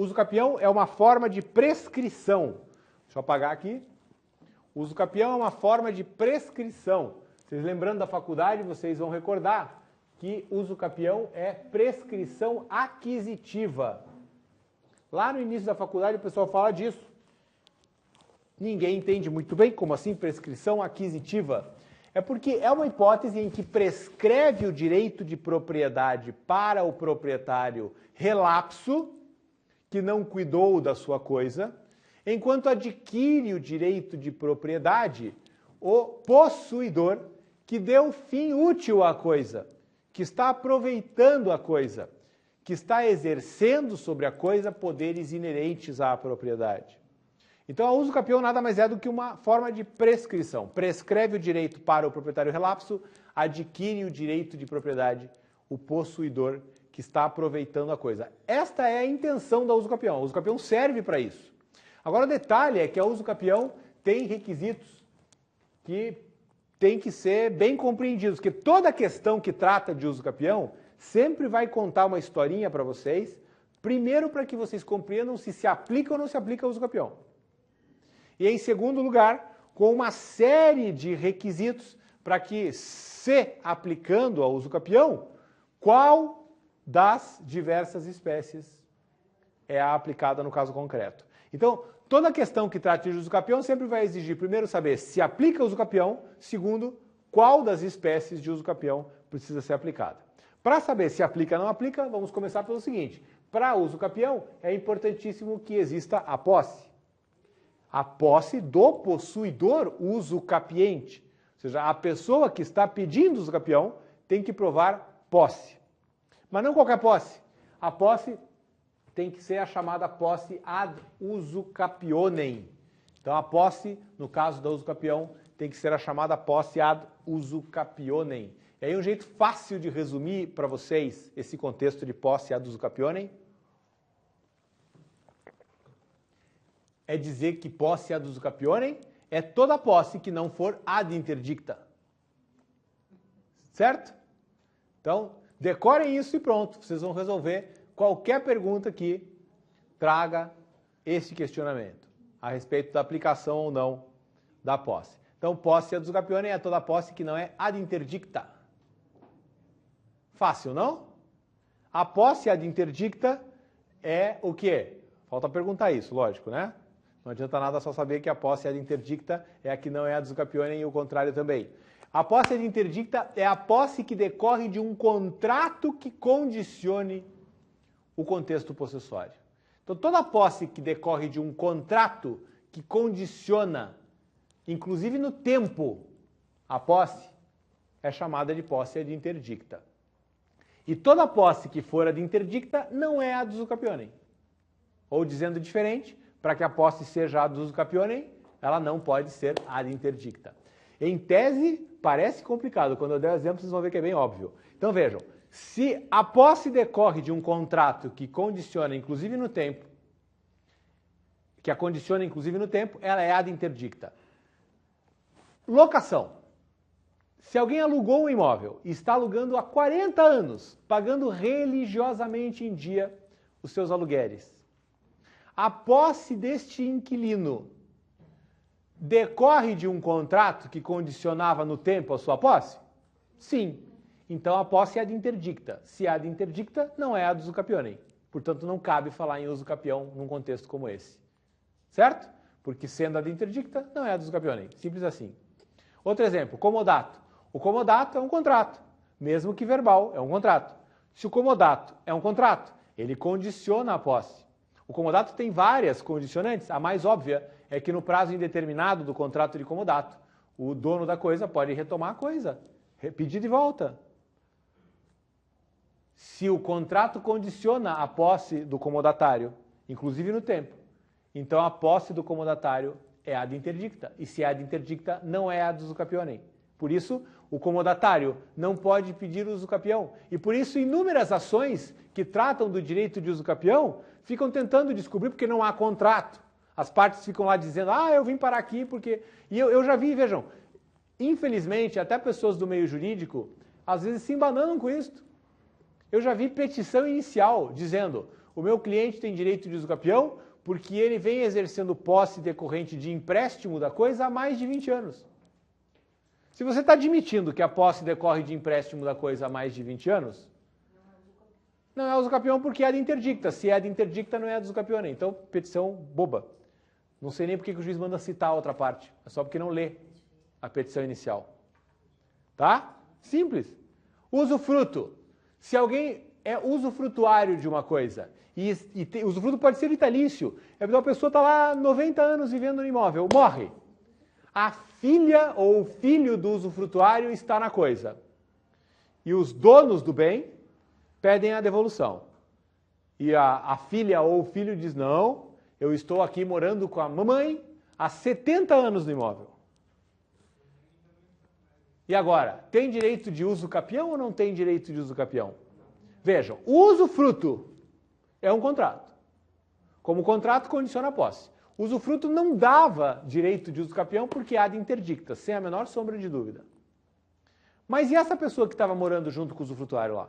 Uso capião é uma forma de prescrição. Deixa eu apagar aqui. Uso capião é uma forma de prescrição. Vocês lembrando da faculdade, vocês vão recordar que uso capião é prescrição aquisitiva. Lá no início da faculdade o pessoal fala disso. Ninguém entende muito bem como assim prescrição aquisitiva. É porque é uma hipótese em que prescreve o direito de propriedade para o proprietário relapso, que não cuidou da sua coisa, enquanto adquire o direito de propriedade o possuidor que deu fim útil à coisa, que está aproveitando a coisa, que está exercendo sobre a coisa poderes inerentes à propriedade. Então, a uso capião nada mais é do que uma forma de prescrição. Prescreve o direito para o proprietário relapso, adquire o direito de propriedade o possuidor que está aproveitando a coisa. Esta é a intenção da uso capião. A uso capião serve para isso. Agora, o detalhe é que a uso capião tem requisitos que têm que ser bem compreendidos, porque toda questão que trata de uso capião sempre vai contar uma historinha para vocês, primeiro para que vocês compreendam se aplica ou não se aplica a uso capião. E em segundo lugar, com uma série de requisitos para que, se aplicando ao uso capião, qual das diversas espécies é a aplicada no caso concreto. Então, toda questão que trate de uso capião sempre vai exigir, primeiro, saber se aplica o uso capião, segundo, qual das espécies de uso capião precisa ser aplicada. Para saber se aplica ou não aplica, vamos começar pelo seguinte. Para uso capião, é importantíssimo que exista a posse. A posse do possuidor uso capiente. Ou seja, a pessoa que está pedindo uso capião tem que provar posse. Mas não qualquer posse. A posse tem que ser a chamada posse ad uso capionem. Então a posse, no caso da uso capião, tem que ser a chamada posse ad uso capionem. E aí um jeito fácil de resumir para vocês esse contexto de posse ad uso capionem é dizer que posse ad uso capionem é toda posse que não for ad interdicta. Certo? Então, decorem isso e pronto. Vocês vão resolver qualquer pergunta que traga esse questionamento a respeito da aplicação ou não da posse. Então, posse ad uso capionem é toda posse que não é ad interdicta. Fácil, não? A posse ad interdicta é o quê? Falta perguntar isso, lógico, né? Não adianta nada só saber que a posse ad interdicta é a que não é ad uso capionem e o contrário também. A posse ad interdicta é a posse que decorre de um contrato que condicione o contexto possessório. Então, toda posse que decorre de um contrato que condiciona, inclusive no tempo, a posse, é chamada de posse ad interdicta. E toda posse que for ad interdicta não é ad uso capionem. Ou dizendo diferente, para que a posse seja ad uso capionem, ela não pode ser ad interdicta. Em tese, parece complicado. Quando eu der o exemplo, vocês vão ver que é bem óbvio. Então vejam, se a posse decorre de um contrato que condiciona inclusive no tempo, ela é ad interdicta. Locação. Se alguém alugou um imóvel e está alugando há 40 anos, pagando religiosamente em dia os seus aluguéres, a posse deste inquilino decorre de um contrato que condicionava no tempo a sua posse? Sim. Então a posse é ad interdicta. Se é ad interdicta, não é ad uso capionem. Portanto, não cabe falar em uso capião num contexto como esse. Certo? Porque sendo ad interdicta, não é ad uso capionem. Simples assim. Outro exemplo, comodato. O comodato é um contrato, mesmo que verbal, é um contrato. Se o comodato é um contrato, ele condiciona a posse. O comodato tem várias condicionantes. A mais óbvia é que no prazo indeterminado do contrato de comodato, o dono da coisa pode retomar a coisa, pedir de volta. Se o contrato condiciona a posse do comodatário, inclusive no tempo, então a posse do comodatário é ad interdicta. E se é ad interdicta, não é ad uso capionem. Por isso, o comodatário não pode pedir uso capião. E por isso, inúmeras ações que tratam do direito de uso capião ficam tentando descobrir porque não há contrato. As partes ficam lá dizendo, eu vim parar aqui porque... E eu já vi, vejam, infelizmente, até pessoas do meio jurídico, às vezes se embananam com isso. Eu já vi petição inicial dizendo, O meu cliente tem direito de uso capião porque ele vem exercendo posse decorrente de empréstimo da coisa há mais de 20 anos. Se você está admitindo que a posse decorre de empréstimo da coisa há mais de 20 anos, não é uso capião porque é ad interdicta. Se é ad interdicta, não é ad uso capione. Então, petição boba. Não sei nem por que o juiz manda citar a outra parte. É só porque não lê a petição inicial. Tá? Simples. Usufruto. Se alguém é usufrutuário de uma coisa, usufruto pode ser vitalício, a pessoa está lá 90 anos vivendo no imóvel, morre. A filha ou o filho do usufrutuário está na coisa. E os donos do bem pedem a devolução. E a filha ou o filho diz, não, eu estou aqui morando com a mamãe há 70 anos no imóvel. E agora, tem direito de uso capião ou não tem direito de uso capião? Vejam, o usufruto é um contrato. Como contrato, condiciona a posse. O usufruto não dava direito de uso capião porque há de interdicta, sem a menor sombra de dúvida. Mas e essa pessoa que estava morando junto com o usufrutuário lá?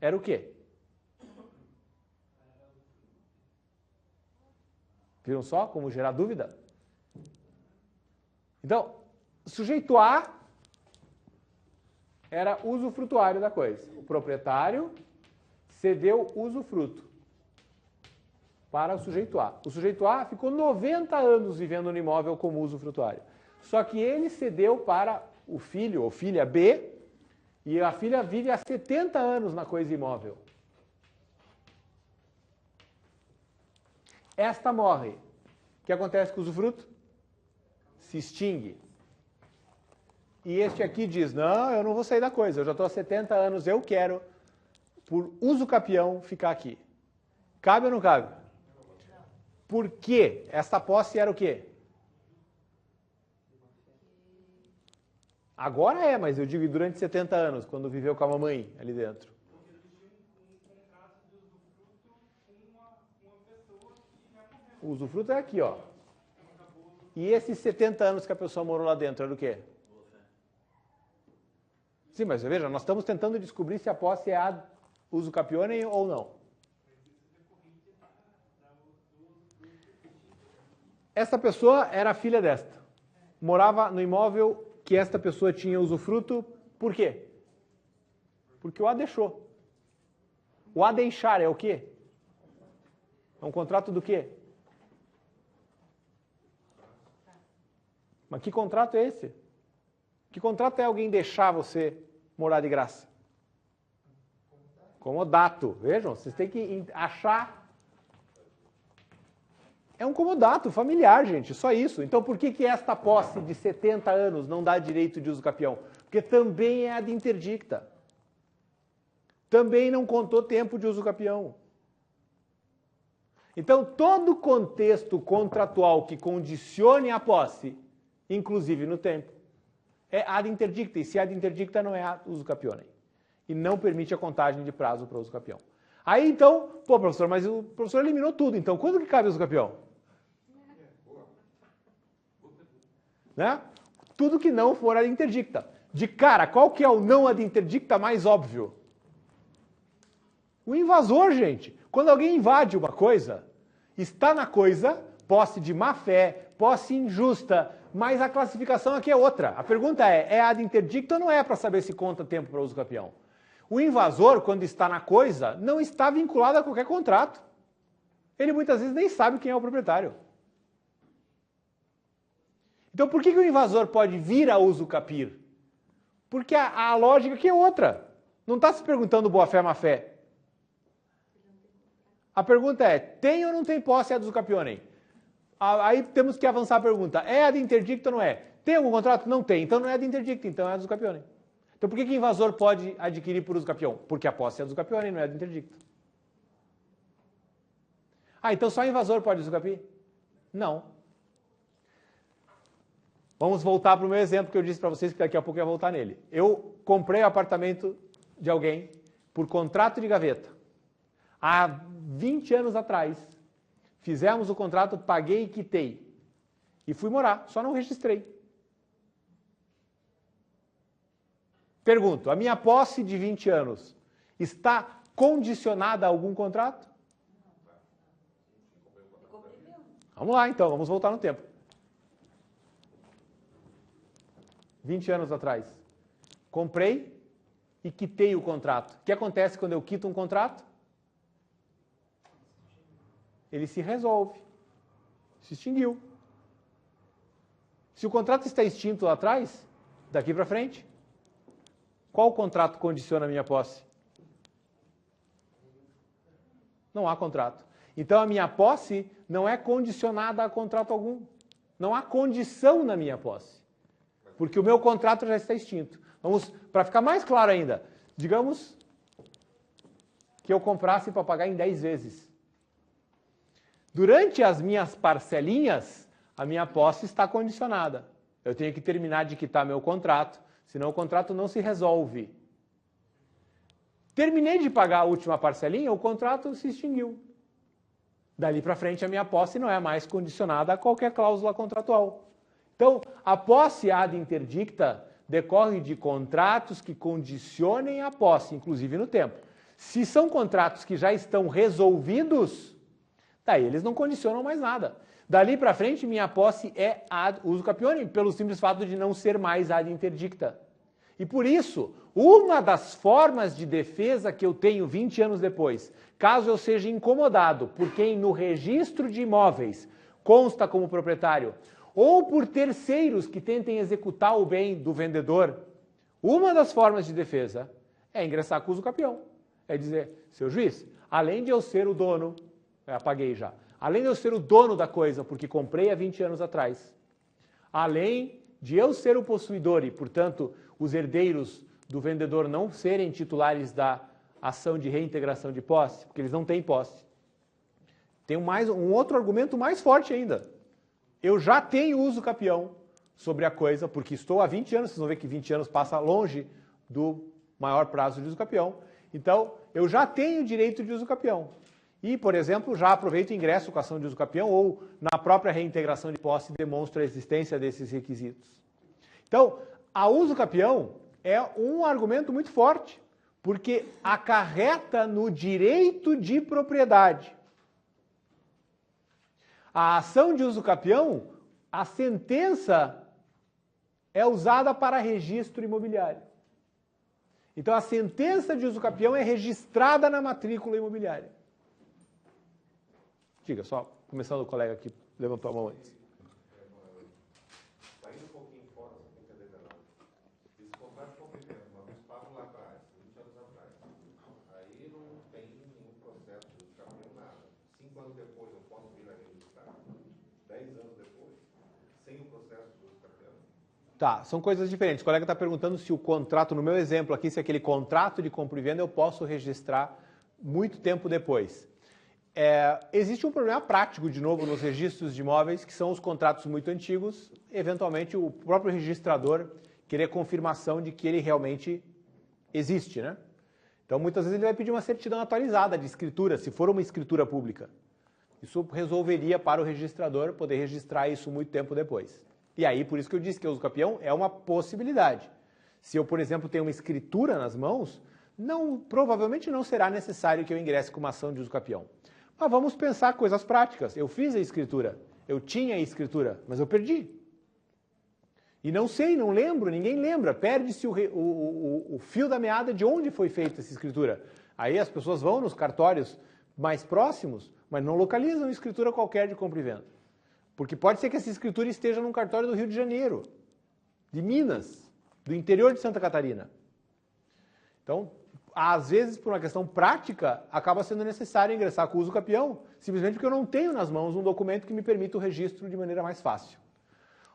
Era o quê? Viram só como gerar dúvida? Então, sujeito A era usufrutuário da coisa. O proprietário cedeu usufruto para o sujeito A. O sujeito A ficou 90 anos vivendo no imóvel como usufrutuário. Só que ele cedeu para o filho ou filha B, e a filha vive há 70 anos na coisa imóvel. Esta morre. O que acontece com o usufruto? Se extingue. E este aqui diz, não, eu não vou sair da coisa, eu já estou há 70 anos, eu quero, por uso capião, ficar aqui. Cabe ou não cabe? Por quê? Esta posse era o quê? Agora é, mas eu digo durante 70 anos, quando viveu com a mamãe ali dentro. O usufruto é aqui, ó. E esses 70 anos que a pessoa morou lá dentro, era o quê? Sim, mas veja, nós estamos tentando descobrir se a posse é ad uso capione ou não. Essa pessoa era filha desta. Morava no imóvel que esta pessoa tinha usufruto. Por quê? Porque o A deixou. O A deixar é o quê? É um contrato do quê? Mas que contrato é esse? Que contrato é alguém deixar você morar de graça? Comodato. Vejam, vocês têm que achar. É um comodato familiar, gente, só isso. Então por que esta posse de 70 anos não dá direito de uso capião? Porque também é ad interdicta. Também não contou tempo de uso capião. Então todo contexto contratual que condicione a posse, inclusive no tempo, é ad interdicta, e se ad interdicta não é ad uso capione. E não permite a contagem de prazo para uso capião. Aí então, pô professor, mas o professor eliminou tudo, então quando que cabe uso capião? Né? Tudo que não for ad interdicta. De cara, qual que é o não ad interdicta mais óbvio? O invasor, gente. Quando alguém invade uma coisa, está na coisa, posse de má fé, posse injusta, mas a classificação aqui é outra. A pergunta é ad interdicta ou não é para saber se conta tempo para uso capião? O invasor, quando está na coisa, não está vinculado a qualquer contrato. Ele muitas vezes nem sabe quem é o proprietário. Então por que o invasor pode vir a uso capir? Porque a lógica aqui é outra. Não está se perguntando boa fé, má fé. A pergunta é, tem ou não tem posse ad uso capione? Aí temos que avançar a pergunta, é ad interdicta ou não é? Tem algum contrato? Não tem, então não é ad interdicta, então é ad uso capione. Então por que o invasor pode adquirir por uso capião? Porque a posse é ad uso capione, não é ad interdicta. Ah, então só o invasor pode uso capir? Não. Vamos voltar para o meu exemplo que eu disse para vocês que daqui a pouco eu ia voltar nele. Eu comprei o apartamento de alguém por contrato de gaveta. Há 20 anos atrás, fizemos o contrato, paguei e quitei. E fui morar, só não registrei. Pergunto, a minha posse de 20 anos está condicionada a algum contrato? Vamos lá então, vamos voltar no tempo. 20 anos atrás. Comprei e quitei o contrato. O que acontece quando eu quito um contrato? Ele se resolve. Se extinguiu. Se o contrato está extinto lá atrás, daqui para frente, qual contrato condiciona a minha posse? Não há contrato. Então a minha posse não é condicionada a contrato algum. Não há condição na minha posse. Porque o meu contrato já está extinto. Vamos, para ficar mais claro ainda, digamos que eu comprasse para pagar em 10 vezes. Durante as minhas parcelinhas, a minha posse está condicionada. Eu tenho que terminar de quitar meu contrato, senão o contrato não se resolve. Terminei de pagar a última parcelinha, o contrato se extinguiu. Dali para frente, a minha posse não é mais condicionada a qualquer cláusula contratual. Então, a posse ad interdicta decorre de contratos que condicionem a posse, inclusive no tempo. Se são contratos que já estão resolvidos, daí eles não condicionam mais nada. Dali para frente, minha posse é ad uso capione, pelo simples fato de não ser mais ad interdicta. E por isso, uma das formas de defesa que eu tenho 20 anos depois, caso eu seja incomodado por quem no registro de imóveis consta como proprietário, ou por terceiros que tentem executar o bem do vendedor, uma das formas de defesa é ingressar com uso capião. É dizer, seu juiz, além de eu ser o dono, apaguei já, além de eu ser o dono da coisa, porque comprei há 20 anos atrás, além de eu ser o possuidor e, portanto, os herdeiros do vendedor não serem titulares da ação de reintegração de posse, porque eles não têm posse. Tem um outro argumento mais forte ainda. Eu já tenho uso capião sobre a coisa, porque estou há 20 anos, vocês vão ver que 20 anos passa longe do maior prazo de uso capião. Então, eu já tenho direito de uso capião. E, por exemplo, já aproveito e ingresso com a ação de uso capião ou na própria reintegração de posse demonstra a existência desses requisitos. Então, a uso capião é um argumento muito forte, porque acarreta no direito de propriedade. A ação de uso capião, a sentença é usada para registro imobiliário. Então, a sentença de uso capião é registrada na matrícula imobiliária. Diga, só começando o colega que levantou a mão antes. Saindo um pouquinho fora, você tem que entender melhor. Esse contrato de comprimento, nós estávamos lá atrás, 20 anos atrás. Aí não tem nenhum processo de uso capião, nada. 5 anos depois eu posso vir a registrar. 10 anos depois, sem o processo de uso capião. Tá, são coisas diferentes. O colega está perguntando se o contrato, no meu exemplo aqui, se aquele contrato de compra e venda eu posso registrar muito tempo depois. Existe um problema prático, de novo, nos registros de imóveis, que são os contratos muito antigos, eventualmente o próprio registrador querer confirmação de que ele realmente existe, né? Então, muitas vezes ele vai pedir uma certidão atualizada de escritura, se for uma escritura pública. Isso resolveria para o registrador poder registrar isso muito tempo depois. E aí, por isso que eu disse que o uso capião é uma possibilidade. Se eu, por exemplo, tenho uma escritura nas mãos, provavelmente não será necessário que eu ingresse com uma ação de uso capião. Mas vamos pensar coisas práticas. Eu fiz a escritura, eu tinha a escritura, mas eu perdi. E não sei, não lembro, ninguém lembra. Perde-se o fio da meada de onde foi feita essa escritura. Aí as pessoas vão nos cartórios mais próximos, mas não localizam escritura qualquer de compra e venda. Porque pode ser que essa escritura esteja num cartório do Rio de Janeiro, de Minas, do interior de Santa Catarina. Então, às vezes, por uma questão prática, acaba sendo necessário ingressar com o uso capião, simplesmente porque eu não tenho nas mãos um documento que me permita o registro de maneira mais fácil.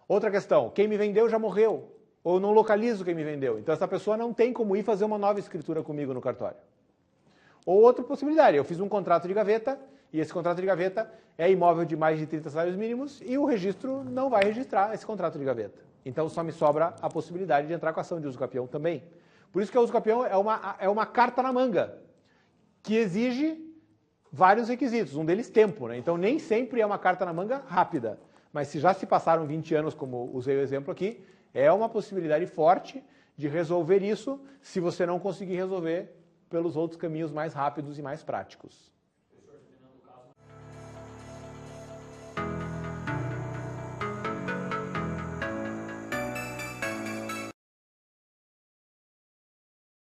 Outra questão, quem me vendeu já morreu, ou eu não localizo quem me vendeu. Então, essa pessoa não tem como ir fazer uma nova escritura comigo no cartório. Ou outra possibilidade, eu fiz um contrato de gaveta, e esse contrato de gaveta é imóvel de mais de 30 salários mínimos, e o registro não vai registrar esse contrato de gaveta. Então, só me sobra a possibilidade de entrar com a ação de uso capião também. Por isso que o uso capião é uma carta na manga, que exige vários requisitos, um deles tempo, né? Então nem sempre é uma carta na manga rápida, mas se já se passaram 20 anos, como usei o exemplo aqui, é uma possibilidade forte de resolver isso, se você não conseguir resolver pelos outros caminhos mais rápidos e mais práticos.